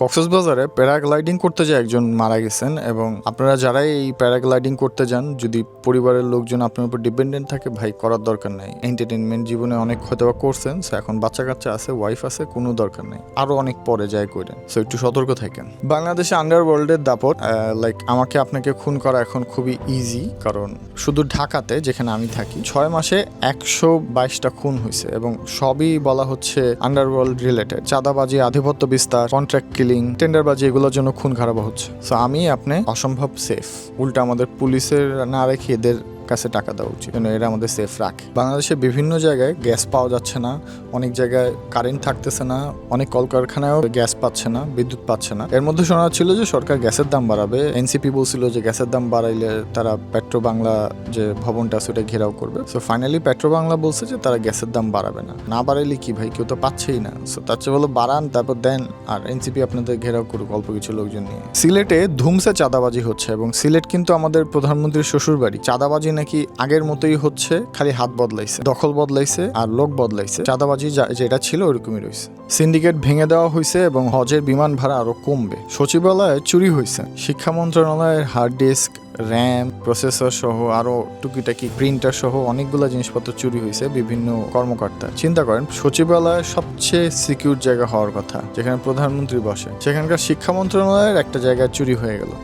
কক্সবাজারে প্যারাগ্লাইডিং করতে যায় একজন মারা গেছেন এবং আপনারা যারাই এই প্যারাগ্লাইডিং করতে যান, যদি পরিবারের লোকজন আপনার উপর ডিপেন্ডেন্ট থাকে, ভাই করার দরকার নাই। এন্টারটেনমেন্ট জীবনে অনেক হয়তো করছেন, এখন বাচ্চা কাচ্চা আছে, ওয়াইফ আছে, কোনো দরকার নেই, আরো অনেক পরে যায় করেন। সো একটু সতর্ক থাকেন। বাংলাদেশে আন্ডারওয়ার্ল্ডের দাপট, লাইক আমাকে আপনাকে খুন করা এখন খুবই ইজি, কারণ শুধু ঢাকাতে যেখানে আমি থাকি 6 মাসে 122টা খুন হয়েছে এবং সবই বলা হচ্ছে আন্ডারওয়ার্ল্ড রিলেটেড। চাঁদাবাজি, আধিপত্য বিস্তার, কন্ট্রাক্ট কিলিং, টেন্ডারবাজি, এগুলোর জন্য খুন খারাপ হচ্ছে। সো আমি আপনি অসম্ভব সেফ, উল্টা আমাদের পুলিশের না রেখে এদের কাছে টাকা দেওয়া উচিত, এরা আমাদের সেফ রাখে। বাংলাদেশে বিভিন্ন জায়গায় গ্যাস পাওয়া যাচ্ছে না, অনেক জায়গায় কারেন্ট থাকতেছে না, অনেক কলকারখানায়ও গ্যাস পাচ্ছে না, বিদ্যুৎ পাচ্ছে না। এর মধ্যে শোনা ছিল যে সরকার গ্যাসের দাম বাড়াবে। এনসিপি বলছিল যে গ্যাসের দাম বাড়াইলে তারা পেট্রো বাংলা যে ভবনটা আছে ওটা ঘেরাও করবে। সো ফাইনালি পেট্রো বাংলা বলছে যে তারা গ্যাসের দাম বাড়াবে না। না বাড়াইলে কি ভাই, কেউ তো পাচ্ছেই না। সো তার চেয়ে বলো বাড়ান, তারপর দেন, আর এনসিপি আপনাদের ঘেরাও করুক অল্প কিছু লোকজন নিয়ে। সিলেটে ধুমসে চাঁদাবাজি হচ্ছে এবং সিলেট কিন্তু আমাদের প্রধানমন্ত্রীর শ্বশুর বাড়ি। চাঁদাবাজি নাকি আগের মতোই হচ্ছে, খালি হাত বদলাইছে, দখল বদলাইছে আর লোক বদলাইছে। চাঁদাবাজি যেটা ছিল ওরকমই রয়েছে। সিন্ডিকেট ভেঙে দেওয়া হয়েছে এবং হজের বিমান ভাড়া আরো কমবে। সচিবালয়ে চুরি হয়েছে। শিক্ষা মন্ত্রণালয়ের হার্ড ডিস্ক, র্যাম, প্রসেসর সহ আরো টুকিটাকি প্রিন্টার সহ অনেকগুলো জিনিসপত্র চুরি হয়েছে বিভিন্ন কর্মকর্তা। চিন্তা করেন, সচিবালয় সবচেয়ে সিকিউর জায়গা হওয়ার কথা, যেখানে প্রধানমন্ত্রী বসে, সেখানকার শিক্ষা মন্ত্রণালয়ের একটা জায়গায় চুরি হয়ে গেল।